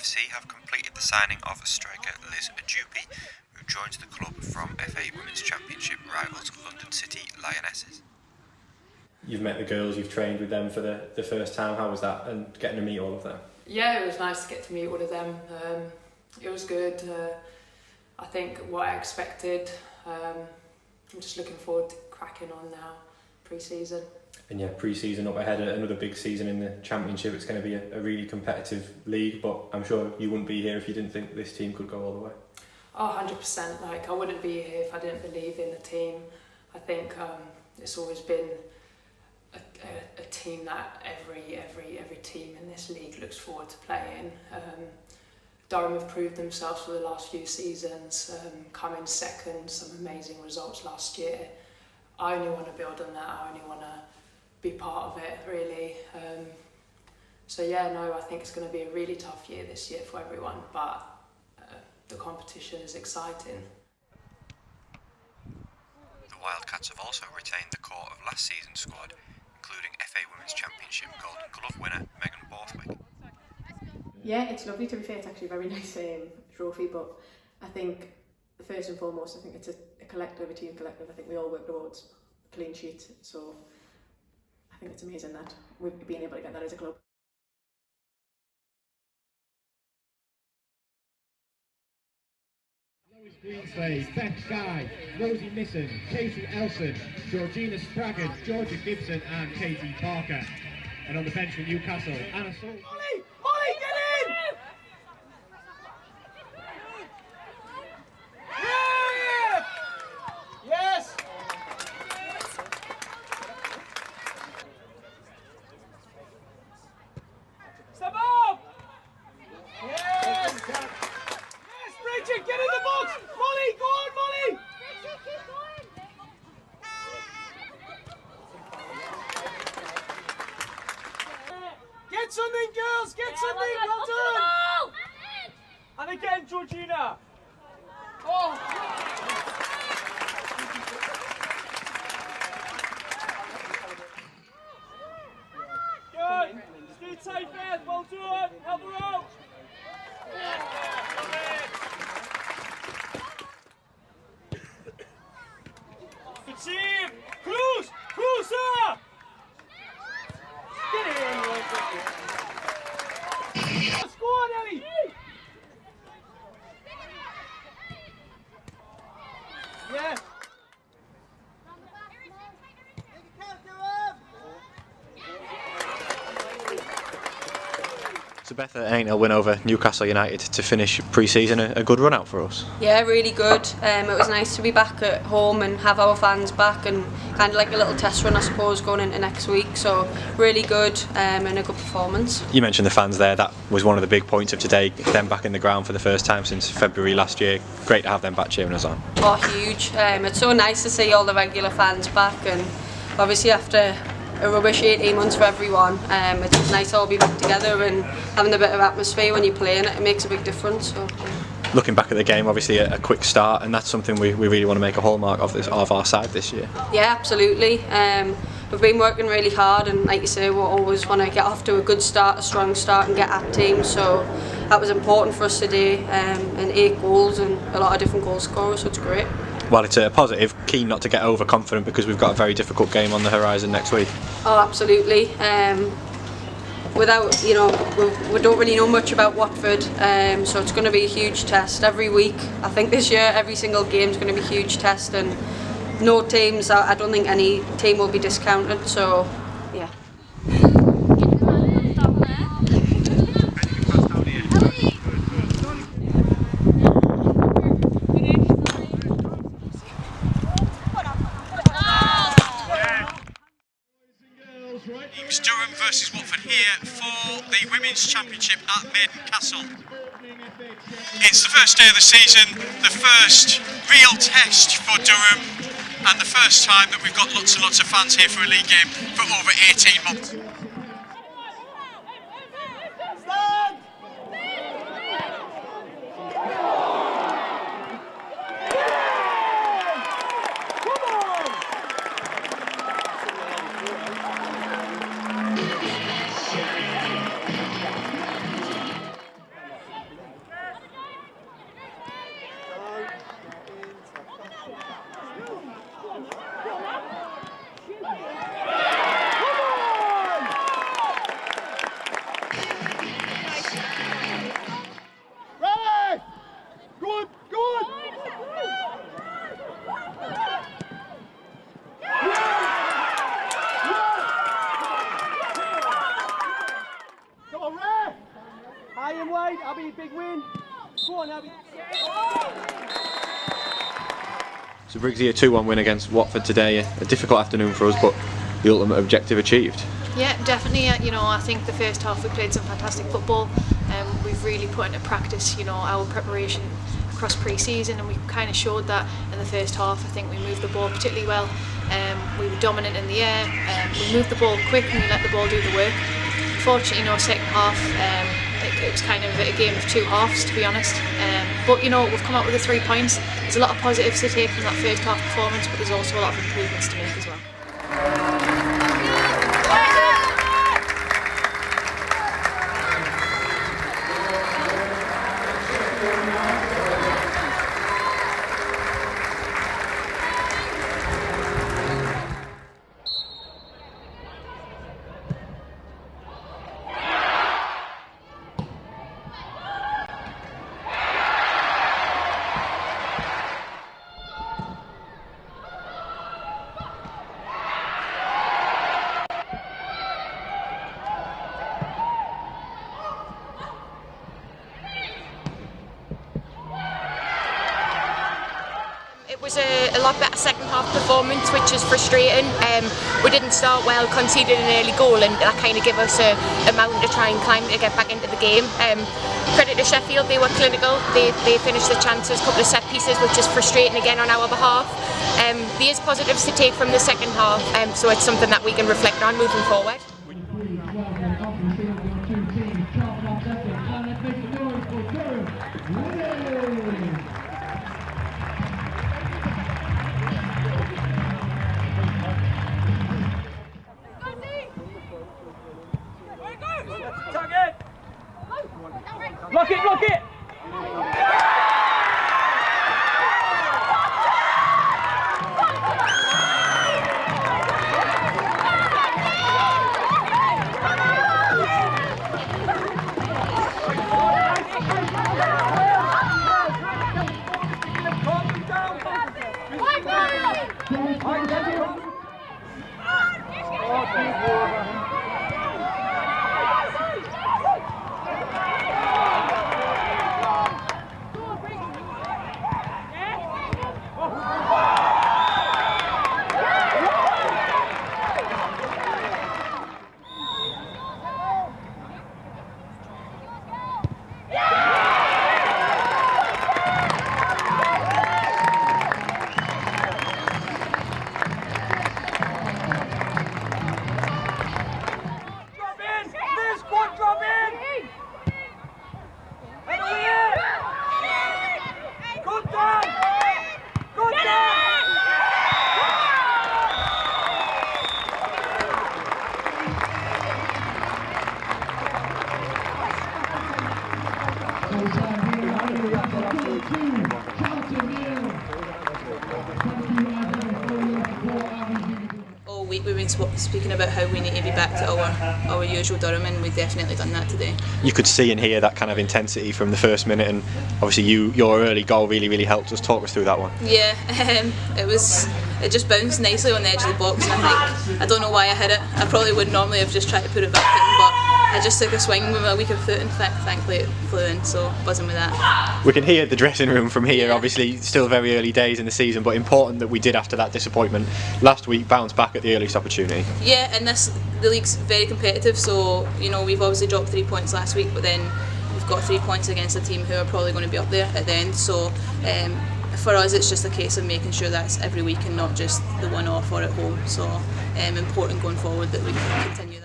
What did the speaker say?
FC have completed the signing of striker Liz Ajupi, who joins the club from FA Women's Championship rivals London City Lionesses. You've met the girls, you've trained with them for the first time. How was that, and getting to meet all of them? Yeah, it was nice to get to meet all of them. It was good. I think what I expected. I'm just looking forward to cracking on now, pre-season. And yeah, pre-season up ahead, another big season in the Championship. It's going to be a really competitive league, but I'm sure you wouldn't be here if you didn't think this team could go all the way. Oh, 100%. Like, I wouldn't be here if I didn't believe in the team. I think it's always been a team that every team in this league looks forward to playing. Durham have proved themselves for the last few seasons, coming second, some amazing results last year. I only want to build on that. I only want to be part of it, really. So yeah, no, I think it's going to be a really tough year this year for everyone, but the competition is exciting. The Wildcats have also retained the core of last season's squad, including FA Women's Championship Golden Glove winner Megan Borthwick. Yeah, it's lovely, to be fair. It's actually a very nice trophy, but I think first and foremost, I think it's a collective, a team collective. I think we all work towards a clean sheet, so I think it's amazing that we've been able to get that as a club. Lois Greenslade, Beth Guy, Rosie Misson, Katie Elson, Georgina Spraggan, Georgia Gibson and Katie Parker. And on the bench for Newcastle, Anna Sol. Molly, get in! Yeah! Yes! Step up! Yes! Yes, Bridget, get in the box! Molly, go on, Molly! Get something, girls! Get something! Well done! And again, Georgina! Oh! Good! Stay tight, Beth! Well done! Help her out! Good team! Cruz! Cruiser! Get in! Go on, Ellie! Yeah! So Beth, an 8-0 win over Newcastle United to finish pre-season, a good run out for us. Yeah, really good. It was nice to be back at home and have our fans back, and kind of like a little test run, I suppose, going into next week. So really good and a good performance. You mentioned the fans there. That was one of the big points of today, them back in the ground for the first time since February last year. Great to have them back cheering us on. Oh, huge. It's so nice to see all the regular fans back, and obviously after a rubbish 18 months for everyone, it's nice to all be back together and having a bit of atmosphere when you're playing it. It makes a big difference. So, yeah. Looking back at the game, obviously a quick start, and that's something we really want to make a hallmark of our side this year. Yeah, absolutely. We've been working really hard, and like you say, we always want to get off to a good start, a strong start, and get at teams. So that was important for us today, and 8 goals and a lot of different goal scorers, so it's great. Well, it's a positive, keen not to get overconfident because we've got a very difficult game on the horizon next week. Oh, absolutely. Without, we don't really know much about Watford, so it's going to be a huge test every week. I think this year every single game is going to be a huge test, and no teams, I don't think any team will be discounted, so yeah. It was Durham versus Watford here for the Women's Championship at Maiden Castle. It's the first day of the season, the first real test for Durham, and the first time that we've got lots and lots of fans here for a league game for over 18 months. Stay in, Wade. Abby, big win. Go on, Abby. So Briggsy, a 2-1 win against Watford today, a difficult afternoon for us, but the ultimate objective achieved. Yeah, definitely. You know, I think the first half we played some fantastic football. We've really put into practice, you know, our preparation across pre-season, and we kind of showed that in the first half. I think we moved the ball particularly well. We were dominant in the air. We moved the ball quick and we let the ball do the work. Fortunately, you know, second half, it was kind of a game of two halves, to be honest. But you know, we've come out with the 3 points. There's a lot of positives to take from that first half performance, but there's also a lot of improvements to make as well. It was a lot better second half performance, which is frustrating. We didn't start well, conceded an early goal, and that kind of gave us a mountain to try and climb to get back into the game. Credit to Sheffield, they were clinical. They finished the chances, a couple of set pieces, which is frustrating again on our behalf. There is positives to take from the second half, so it's something that we can reflect on moving forward. Block it, block it! All week we've been speaking about how we need to be back to our usual Durham, and we've definitely done that today. You could see and hear that kind of intensity from the first minute, and obviously your early goal really helped us. Talk us through that one. Yeah, it just bounced nicely on the edge of the box, and I don't know why I hit it. I probably would normally have just tried to put it back in, but I just took a swing with my weaker foot, and thankfully it flew in, so buzzing with that. We can hear the dressing room from here. Yeah. Obviously still very early days in the season, but important that we did, after that disappointment last week, bounce back at the earliest opportunity. Yeah, and the league's very competitive, so you know, we've obviously dropped 3 points last week, but then we've got 3 points against a team who are probably going to be up there at the end, so for us it's just a case of making sure that's every week and not just the one-off or at home, so important going forward that we can continue that.